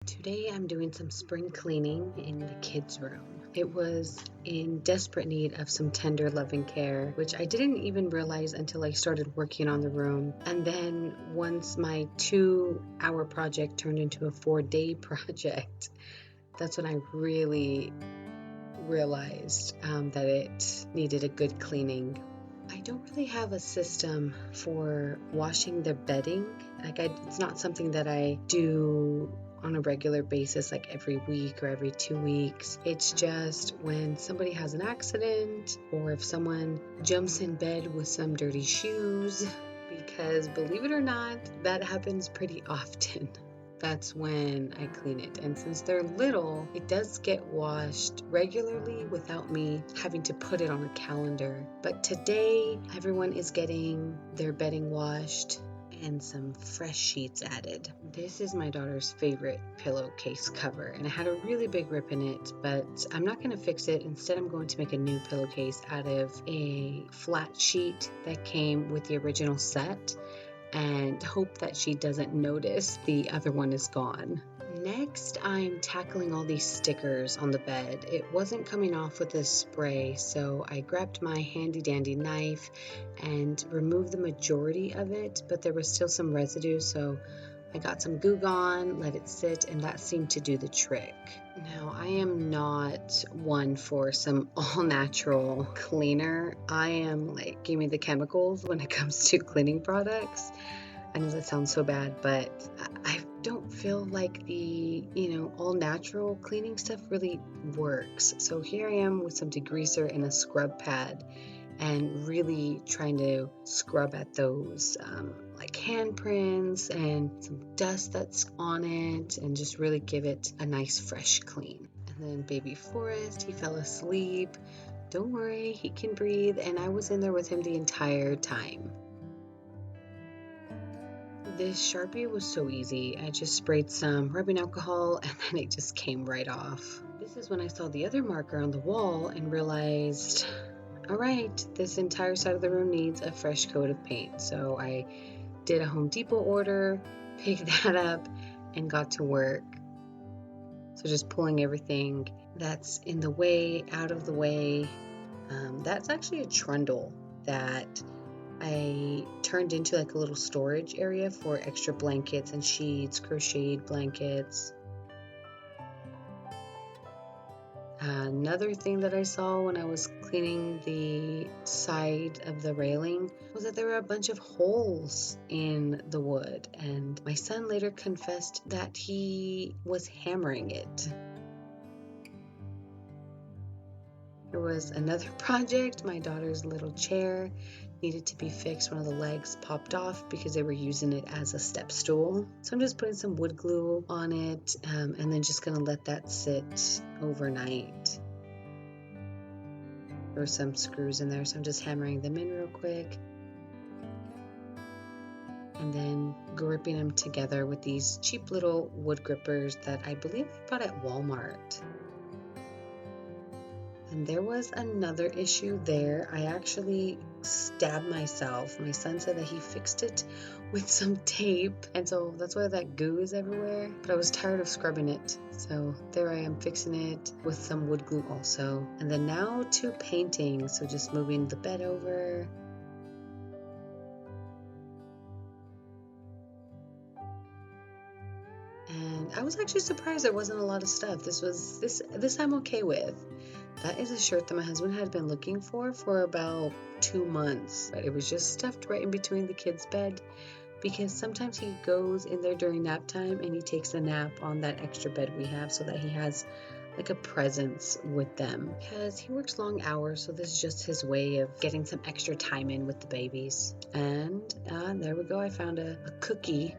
Today I'm doing some spring cleaning in the kids' room. It was in desperate need of some tender loving care, which I didn't even realize until I started working on the room. And then once my 2-hour project turned into a 4-day project, that's when I really realized that it needed a good cleaning. I don't really have a system for washing the bedding. It's not something that I do on a regular basis, like every week or every 2 weeks. It's just when somebody has an accident or if someone jumps in bed with some dirty shoes, because believe it or not, that happens pretty often. That's when I clean it. And since they're little, it does get washed regularly without me having to put it on a calendar. But today, everyone is getting their bedding washed and some fresh sheets added. This is my daughter's favorite pillowcase cover, and it had a really big rip in it, but I'm not going to fix it. Instead, I'm going to make a new pillowcase out of a flat sheet that came with the original set, and hope that she doesn't notice the other one is gone. Next, I'm tackling all these stickers on the bed. It wasn't coming off with this spray, so I grabbed my handy dandy knife and removed the majority of it, but there was still some residue, so I got some Goo Gone, let it sit, and that seemed to do the trick. Now, I am not one for some all-natural cleaner. I am like, give me the chemicals when it comes to cleaning products. I know that sounds so bad, but I don't feel like the, all-natural cleaning stuff really works. So here I am with some degreaser and a scrub pad, and really trying to scrub at those like handprints and some dust that's on it, and just really give it a nice fresh clean. And then baby Forrest, he fell asleep. Don't worry, he can breathe, and I was in there with him the entire time. This Sharpie was so easy. I just sprayed some rubbing alcohol and then it just came right off. This is when I saw the other marker on the wall and realized, all right, this entire side of the room needs a fresh coat of paint. So I did a Home Depot order, picked that up, and got to work. So just pulling everything that's in the way out of the way. That's actually a trundle that I turned into like a little storage area for extra blankets and sheets, crocheted blankets. Another thing that I saw when I was cleaning the side of the railing was that there were a bunch of holes in the wood, and my son later confessed that he was hammering it. There was another project. My daughter's little chair needed to be fixed. One of the legs popped off because they were using it as a step stool. So I'm just putting some wood glue on it, and then just gonna let that sit overnight. There were some screws in there, so I'm just hammering them in real quick. And then gripping them together with these cheap little wood grippers that I believe I bought at Walmart. And there was another issue there. I actually stabbed myself. My son said that he fixed it with some tape, and so that's why that goo is everywhere. But I was tired of scrubbing it, so there I am fixing it with some wood glue also. And then now to painting, so just moving the bed over. And I was actually surprised there wasn't a lot of stuff. This I'm okay with. That is a shirt that my husband had been looking for about 2 months, but it was just stuffed right in between the kids' bed, because sometimes he goes in there during nap time and he takes a nap on that extra bed we have, so that he has like a presence with them, because he works long hours, so this is just his way of getting some extra time in with the babies. And there we go, I found a cookie.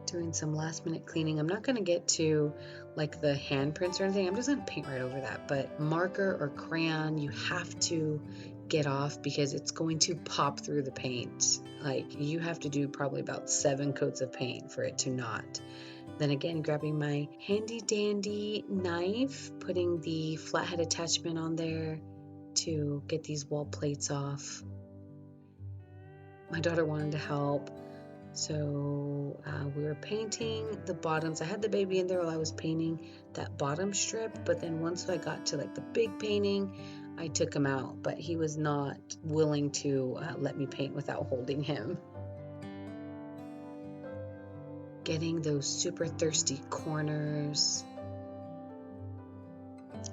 Doing some last minute cleaning. I'm not going to get to like the handprints or anything. I'm just going to paint right over that. But marker or crayon, you have to get off because it's going to pop through the paint. Like, you have to do probably about 7 coats of paint for it to not. Then again, grabbing my handy dandy knife, putting the flathead attachment on there to get these wall plates off. my daughter wanted to help. So we were painting the bottoms. I had the baby in there while I was painting that bottom strip, but then once I got to like the big painting, I took him out, but he was not willing to let me paint without holding him. Getting those super thirsty corners,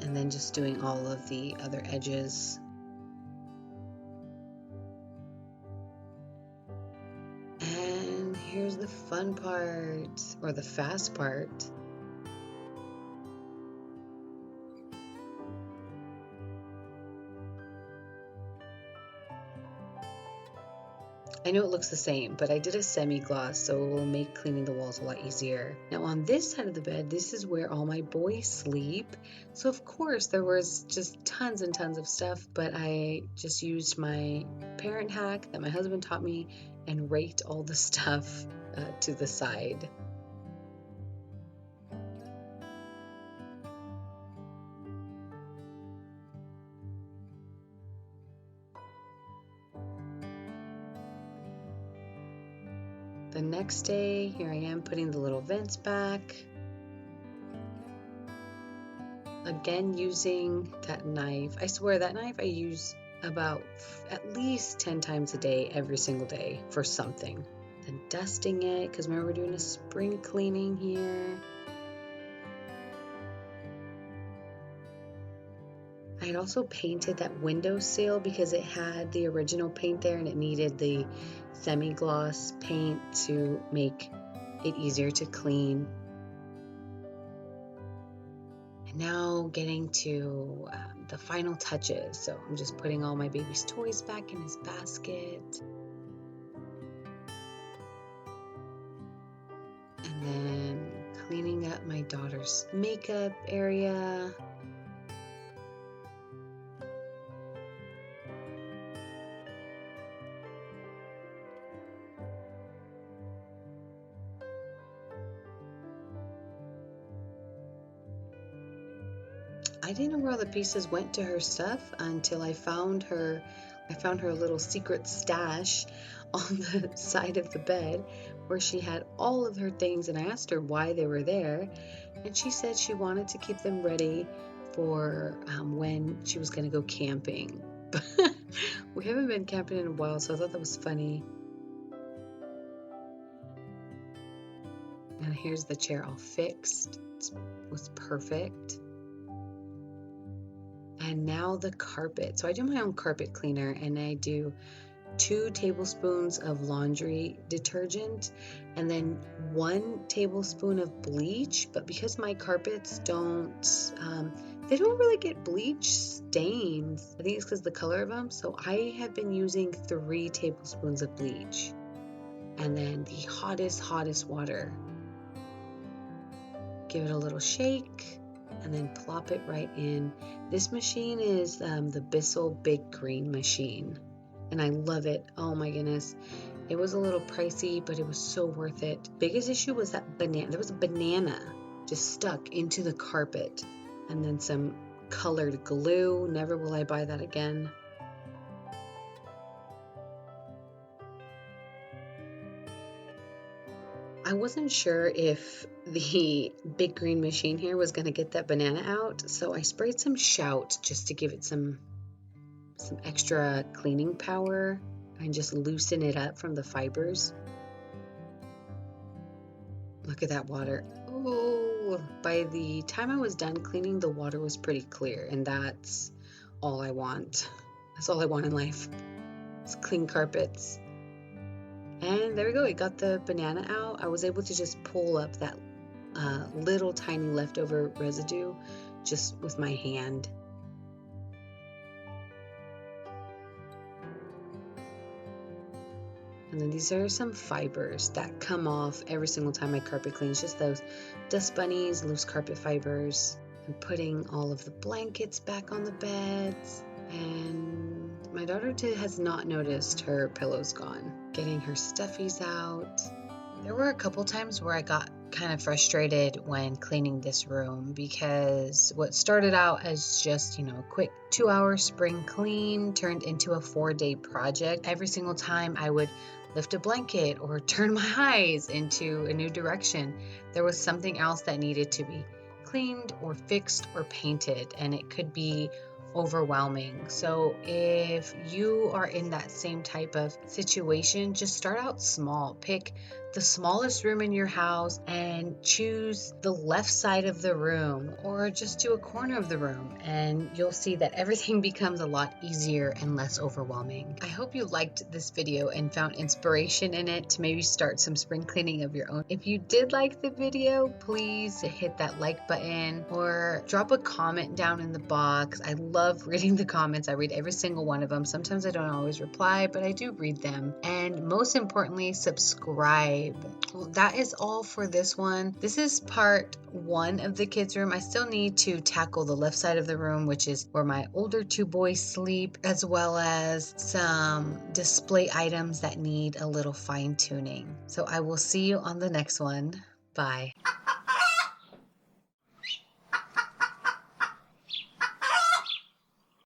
and then just doing all of the other edges. And here's the fun part, or the fast part. I know it looks the same, but I did a semi-gloss, so it will make cleaning the walls a lot easier. Now on this side of the bed, this is where all my boys sleep. So of course there was just tons and tons of stuff, but I just used my parent hack that my husband taught me and raked all the stuff to the side. The next day, here I am putting the little vents back. Again, using that knife. I swear that knife I use about at least 10 times a day, every single day for something. Then dusting it, because remember we're doing a spring cleaning here. I had also painted that windowsill because it had the original paint there and it needed the semi-gloss paint to make it easier to clean. And now getting to the final touches. So I'm just putting all my baby's toys back in his basket. And then cleaning up my daughter's makeup area. I didn't know where all the pieces went to her stuff until I found her little secret stash on the side of the bed where she had all of her things, and I asked her why they were there, and she said she wanted to keep them ready for when she was going to go camping. We haven't been camping in a while, so I thought that was funny. And here's the chair all fixed. It was perfect. And now the carpet. So I do my own carpet cleaner, and I do 2 tablespoons of laundry detergent and then 1 tablespoon of bleach. But because my carpets don't really get bleach stains, I think it's because the color of them. So I have been using 3 tablespoons of bleach, and then the hottest water. Give it a little shake, and then plop it right in. This machine is the Bissell Big Green machine, and I love it. Oh my goodness. It was a little pricey, but it was so worth it. Biggest issue was that banana. There was a banana just stuck into the carpet, and then some colored glue. Never will I buy that again. I wasn't sure if the big green machine here was going to get that banana out, so I sprayed some Shout just to give it some extra cleaning power and just loosen it up from the fibers. Look at that water. Oh, by the time I was done cleaning, the water was pretty clear, and that's all I want. That's all I want in life. It's clean carpets. And there we go, it got the banana out. I was able to just pull up that little tiny leftover residue just with my hand. And then these are some fibers that come off every single time my carpet cleans, just those dust bunnies, loose carpet fibers. I'm putting all of the blankets back on the beds, and my daughter has not noticed her pillows gone. Getting her stuffies out. There were a couple times where I got kind of frustrated when cleaning this room because what started out as just, a quick 2-hour spring clean turned into a 4-day project. Every single time I would lift a blanket or turn my eyes into a new direction, there was something else that needed to be cleaned or fixed or painted, and it could be overwhelming. So if you are in that same type of situation, just start out small. Pick the smallest room in your house and choose the left side of the room, or just do a corner of the room, and you'll see that everything becomes a lot easier and less overwhelming. I hope you liked this video and found inspiration in it to maybe start some spring cleaning of your own. If you did like the video, please hit that like button or drop a comment down in the box. I love reading the comments. I read every single one of them. Sometimes I don't always reply, but I do read them. And most importantly, subscribe. Well, that is all for this one. This is part 1 of the kids' room. I still need to tackle the left side of the room, which is where my older 2 boys sleep, as well as some display items that need a little fine tuning. So I will see you on the next one. Bye.